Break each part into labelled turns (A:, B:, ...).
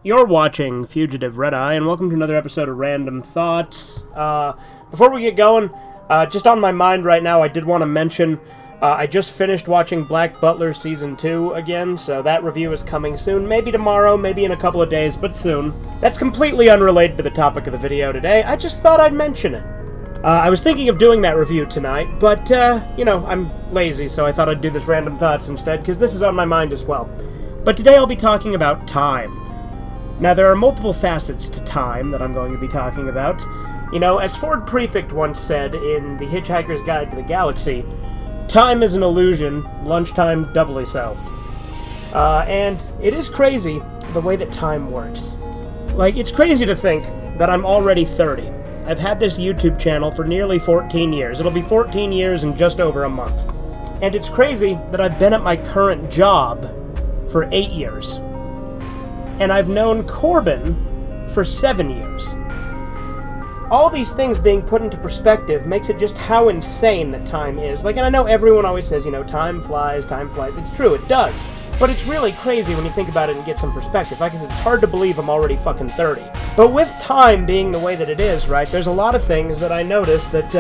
A: You're watching Fugitive Red Eye, and welcome to another episode of Random Thoughts. Before we get going, just on my mind right now, I did want to mention, I just finished watching Black Butler Season 2 again, so that review is coming soon. Maybe tomorrow, maybe in a couple of days, but soon. That's completely unrelated to the topic of the video today. I just thought I'd mention it. I was thinking of doing that review tonight, but, you know, I'm lazy, so I thought I'd do this Random Thoughts instead, because this is on my mind as well. But today I'll be talking about time. Now, there are multiple facets to time that I'm going to be talking about. You know, as Ford Prefect once said in The Hitchhiker's Guide to the Galaxy, time is an illusion, lunchtime doubly so. And it is crazy the way that time works. Like, it's crazy to think that I'm already 30. I've had this YouTube channel for nearly 14 years. It'll be 14 years in just over a month. And it's crazy that I've been at my current job for 8 years. And I've known Corbin for 7 years. All these things being put into perspective makes it just how insane that time is. Like, and I know everyone always says, you know, time flies, time flies. It's true, it does. But it's really crazy when you think about it and get some perspective. Like I said, it's hard to believe I'm already fucking 30. But with time being the way that it is, right, there's a lot of things that I notice that,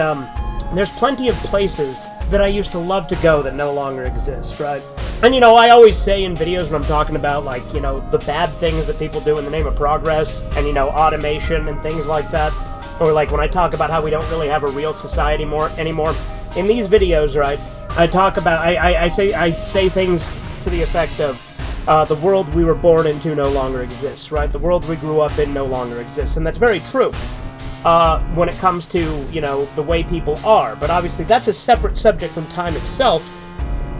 A: there's plenty of places that I used to love to go that no longer exist, right? And, you know, I always say in videos when I'm talking about, like, you know, the bad things that people do in the name of progress and, you know, automation and things like that. Or, like, when I talk about how we don't really have a real society anymore. In these videos, right, I talk about, I say things to the effect of, the world we were born into no longer exists, right? The world we grew up in no longer exists. And that's very true. When it comes to, you know, the way people are. But obviously that's a separate subject from time itself.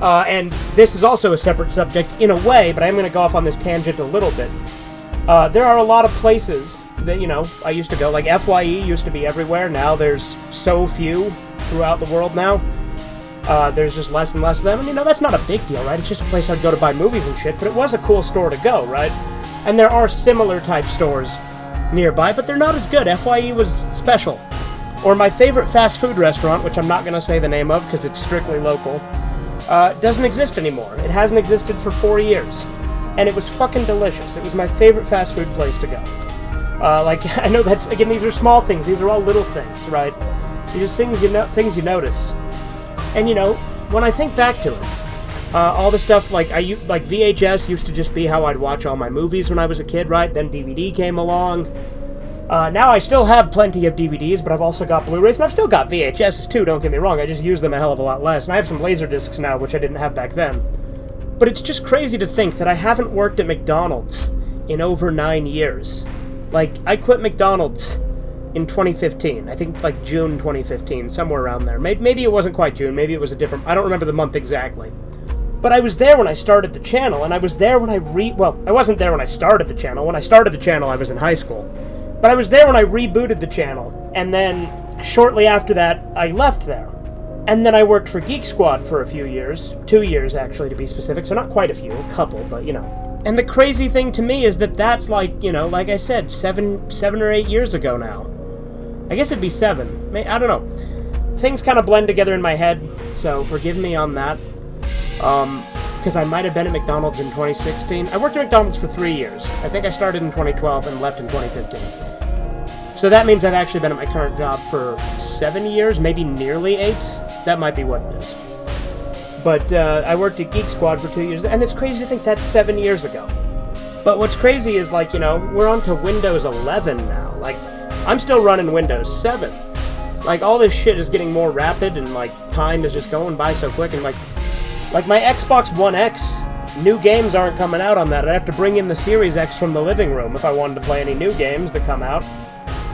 A: And this is also a separate subject in a way, but I'm going to go off on this tangent a little bit. There are a lot of places that, you know, I used to go. Like, FYE used to be everywhere. Now there's so few throughout the world now. There's just less and less of them. And, you know, that's not a big deal, right? It's just a place I'd go to buy movies and shit, but it was a cool store to go, right? And there are similar type stores nearby, but they're not as good. FYE was special. Or my favorite fast food restaurant, which I'm not going to say the name of because it's strictly local, doesn't exist anymore. It hasn't existed for 4 years. And it was fucking delicious. It was my favorite fast food place to go. Like, I know that's, again, these are small things. These are all little things, right? These are things you notice. And, you know, when I think back to it, all the stuff, like VHS used to just be how I'd watch all my movies when I was a kid, right? Then DVD came along. Now I still have plenty of DVDs, but I've also got Blu-rays, and I've still got VHSs too, don't get me wrong. I just use them a hell of a lot less. And I have some Laserdiscs now, which I didn't have back then. But it's just crazy to think that I haven't worked at McDonald's in over 9 years. Like, I quit McDonald's in 2015. I think, like, June 2015, somewhere around there. Maybe it wasn't quite June. Maybe it was a different... I don't remember the month exactly. But I was there when I started the channel, and I was there when I well, I wasn't there when I started the channel. When I started the channel, I was in high school. But I was there when I rebooted the channel, and then shortly after that, I left there. And then I worked for Geek Squad for a few years. 2 years, actually, to be specific. So not quite a few, a couple, but, you know. And the crazy thing to me is that that's, like, you know, like I said, seven or 8 years ago now. I guess it'd be 7. I don't know. Things kind of blend together in my head, so forgive me on that. Because I might have been at McDonald's in 2016. I worked at McDonald's for 3 years. I think I started in 2012 and left in 2015. So that means I've actually been at my current job for 7 years, maybe nearly 8. That might be what it is. But I worked at Geek Squad for 2 years, and it's crazy to think that's 7 years ago. But what's crazy is, like, you know, we're on to Windows 11 now. Like, I'm still running Windows 7. Like, all this shit is getting more rapid, and, like, time is just going by so quick, and, like my Xbox One X, new games aren't coming out on that. I'd have to bring in the Series X from the living room if I wanted to play any new games that come out.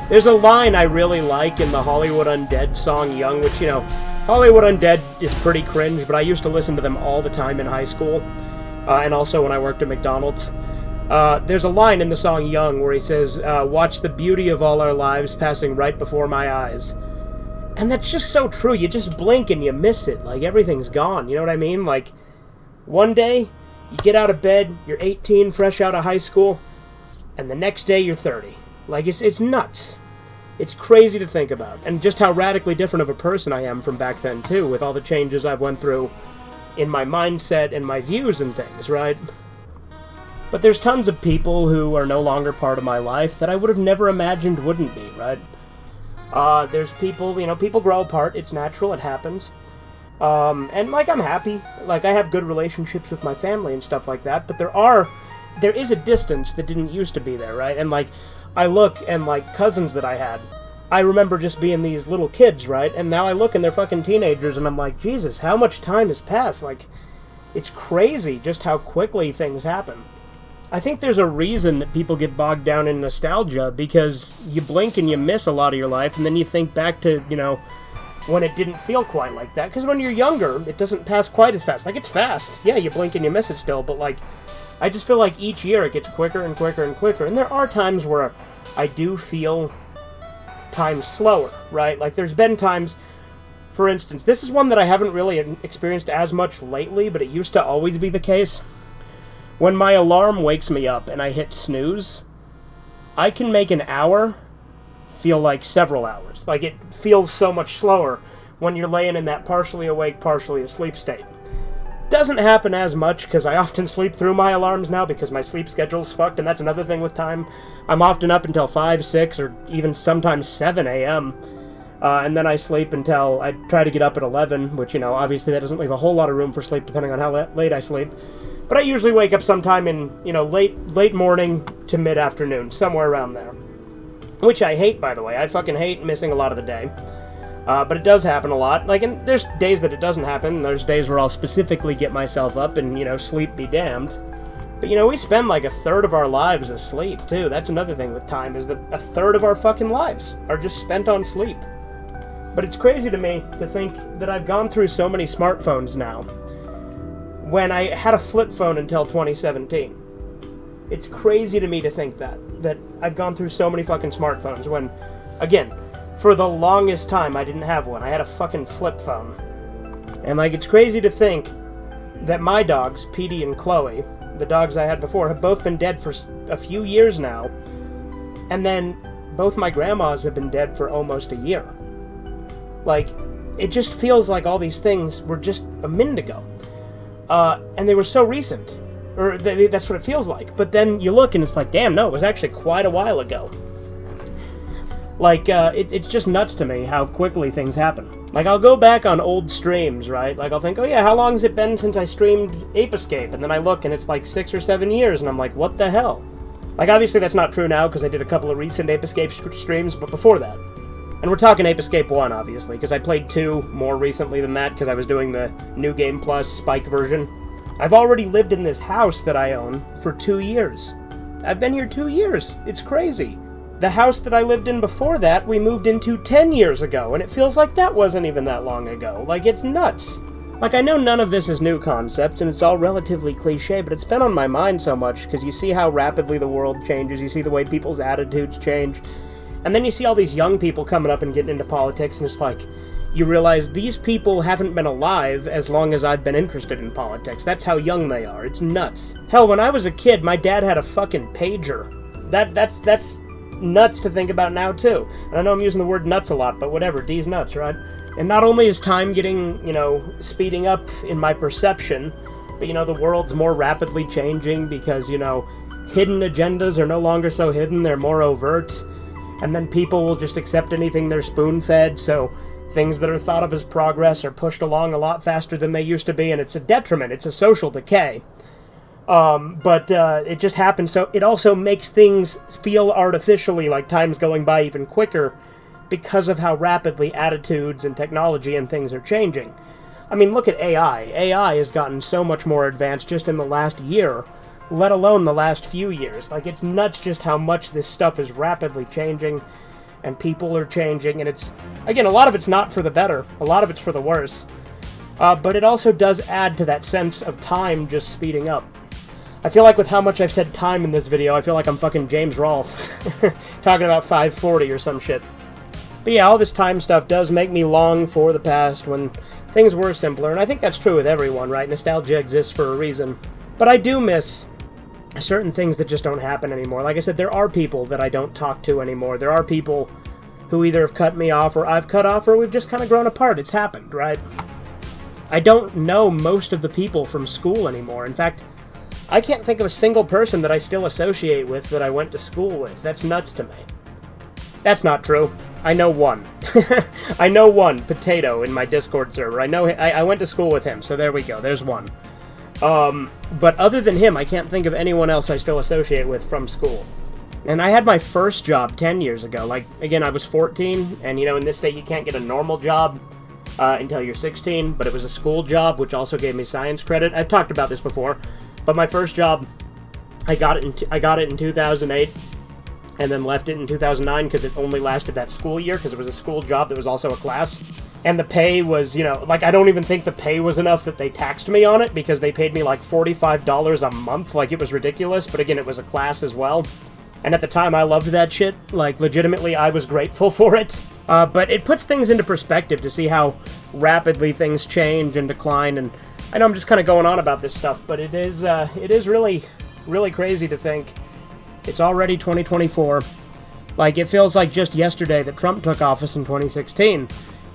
A: There's a line I really like in the Hollywood Undead song Young, which, you know, Hollywood Undead is pretty cringe, but I used to listen to them all the time in high school, and also when I worked at McDonald's. There's a line in the song Young where he says, watch the beauty of all our lives passing right before my eyes. And that's just so true. You just blink and you miss it. Like, everything's gone. You know what I mean? Like, one day, you get out of bed, you're 18, fresh out of high school, and the next day you're 30. Like, it's nuts. It's crazy to think about. And just how radically different of a person I am from back then, too, with all the changes I've went through in my mindset and my views and things, right? But there's tons of people who are no longer part of my life that I would have never imagined wouldn't be, right? There's people, you know, people grow apart. It's natural. It happens. And, like, I'm happy. Like, I have good relationships with my family and stuff like that. But there is a distance that didn't used to be there, right? And, like, I look and, like, cousins that I had, I remember just being these little kids, right? And now I look and they're fucking teenagers and I'm like, Jesus, how much time has passed? Like, it's crazy just how quickly things happen. I think there's a reason that people get bogged down in nostalgia, because you blink and you miss a lot of your life, and then you think back to, you know, when it didn't feel quite like that. Because when you're younger, it doesn't pass quite as fast. Like, it's fast. Yeah, you blink and you miss it still, but, like, I just feel like each year it gets quicker and quicker and quicker. And there are times where I do feel time slower, right? Like, there's been times, for instance, this is one that I haven't really experienced as much lately, but it used to always be the case. When my alarm wakes me up and I hit snooze, I can make an hour feel like several hours. Like, it feels so much slower when you're laying in that partially awake, partially asleep state. Doesn't happen as much because I often sleep through my alarms now because my sleep schedule's fucked, and that's another thing with time. I'm often up until 5, 6, or even sometimes 7 a.m., and then I sleep until I try to get up at 11, which, you know, obviously that doesn't leave a whole lot of room for sleep depending on how late I sleep. But I usually wake up sometime in, you know, late morning to mid-afternoon, somewhere around there. Which I hate, by the way. I fucking hate missing a lot of the day. But it does happen a lot. Like, and there's days that it doesn't happen. And there's days where I'll specifically get myself up and, you know, sleep be damned. But, you know, we spend like a third of our lives asleep, too. That's another thing with time, is that a third of our fucking lives are just spent on sleep. But it's crazy to me to think that I've gone through so many smartphones now, when I had a flip phone until 2017. It's crazy to me to think that I've gone through so many fucking smartphones when, again, for the longest time I didn't have one. I had a fucking flip phone. And, like, it's crazy to think that my dogs, Petey and Chloe, the dogs I had before, have both been dead for a few years now. And then both my grandmas have been dead for almost a year. Like, it just feels like all these things were just a minute ago. And they were so recent. Or that's what it feels like. But then you look and it's like, damn, no, it was actually quite a while ago. Like, it's just nuts to me how quickly things happen. Like, I'll go back on old streams, right? Like, I'll think, oh yeah, how long has it been since I streamed Ape Escape? And then I look and it's like 6 or 7 years, and I'm like, what the hell? Like, obviously that's not true now, because I did a couple of recent Ape Escape streams, but before that. And we're talking Ape Escape 1, obviously, because I played 2 more recently than that, because I was doing the New Game Plus Spike version. I've already lived in this house that I own for 2 years. I've been here 2 years. It's crazy. The house that I lived in before that, we moved into 10 years ago, and it feels like that wasn't even that long ago. Like, it's nuts. Like, I know none of this is new concepts, and it's all relatively cliche, but it's been on my mind so much, because you see how rapidly the world changes, you see the way people's attitudes change, and then you see all these young people coming up and getting into politics, and it's like, you realize these people haven't been alive as long as I've been interested in politics. That's how young they are. It's nuts. Hell, when I was a kid, my dad had a fucking pager. That's nuts to think about now, too. And I know I'm using the word nuts a lot, but whatever. D's nuts, right? And not only is time getting, you know, speeding up in my perception, but, you know, the world's more rapidly changing because, you know, hidden agendas are no longer so hidden. They're more overt. And then people will just accept anything they're spoon-fed, so things that are thought of as progress are pushed along a lot faster than they used to be, and it's a detriment. It's a social decay. But it just happens, so it also makes things feel artificially like time's going by even quicker because of how rapidly attitudes and technology and things are changing. I mean, look at AI. AI has gotten so much more advanced just in the last year, let alone the last few years. Like, it's nuts just how much this stuff is rapidly changing, and people are changing, and it's, again, a lot of it's not for the better, a lot of it's for the worse, but it also does add to that sense of time just speeding up. I feel like with how much I've said time in this video, I feel like I'm fucking James Rolfe, talking about 540 or some shit. But yeah, all this time stuff does make me long for the past when things were simpler, and I think that's true with everyone, right? Nostalgia exists for a reason. But I do miss certain things that just don't happen anymore. Like I said, there are people that I don't talk to anymore. There are people who either have cut me off, or I've cut off, or we've just kind of grown apart. It's happened, right? I don't know most of the people from school anymore. In fact, I can't think of a single person that I still associate with that I went to school with. That's nuts to me. That's not true. I know one. I know one, Potato, in my Discord server. I went to school with him, so there we go. There's one. But other than him, I can't think of anyone else I still associate with from school. And I had my first job 10 years ago. Like, again, I was 14, and, you know, in this state you can't get a normal job until you're 16, but it was a school job, which also gave me science credit. I've talked about this before, but my first job, I got it in 2008, and then left it in 2009 because it only lasted that school year, because it was a school job that was also a class. And the pay was, you know, like, I don't even think the pay was enough that they taxed me on it, because they paid me like $45 a month. Like, it was ridiculous, but again, it was a class as well. And at the time, I loved that shit. Like, legitimately, I was grateful for it. But it puts things into perspective to see how rapidly things change and decline. And I know I'm just kind of going on about this stuff, but it is really, really crazy to think it's already 2024. Like, it feels like just yesterday that Trump took office in 2016.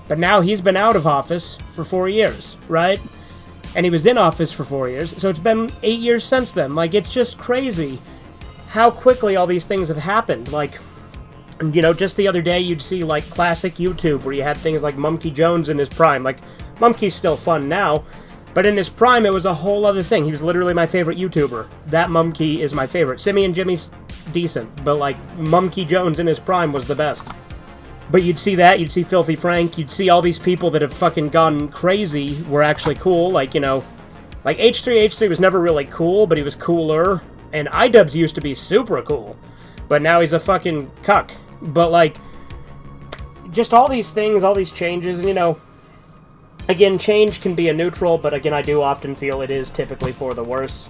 A: But now he's been out of office for 4 years, right? And he was in office for 4 years, so it's been 8 years since then. Like, it's just crazy how quickly all these things have happened. Like, you know, just the other day you'd see, like, classic YouTube where you had things like Mumkey Jones in his prime. Like, Mumkey's still fun now, but in his prime it was a whole other thing. He was literally my favorite YouTuber. That Mumkey is my favorite. Simian Jimmy's decent, but, like, Mumkey Jones in his prime was the best. But you'd see that, you'd see Filthy Frank, you'd see all these people that have fucking gone crazy were actually cool. Like, you know, like H3 was never really cool, but he was cooler. And iDubbbz used to be super cool, but now he's a fucking cuck. But, like, just all these things, all these changes, and, you know, again, change can be a neutral, but again, I do often feel it is typically for the worse.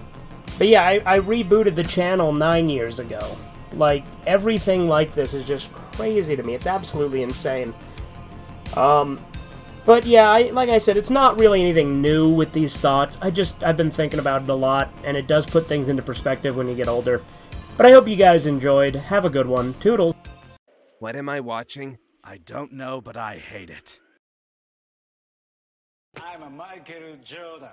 A: But yeah, I rebooted the channel 9 years ago. Like, everything like this is just crazy to me. It's absolutely insane. But yeah, like I said, it's not really anything new with these thoughts. I've been thinking about it a lot, and it does put things into perspective when you get older. But I hope you guys enjoyed. Have a good one. Toodles.
B: What am I watching? I don't know, but I hate it.
C: I'm a Michael Jordan.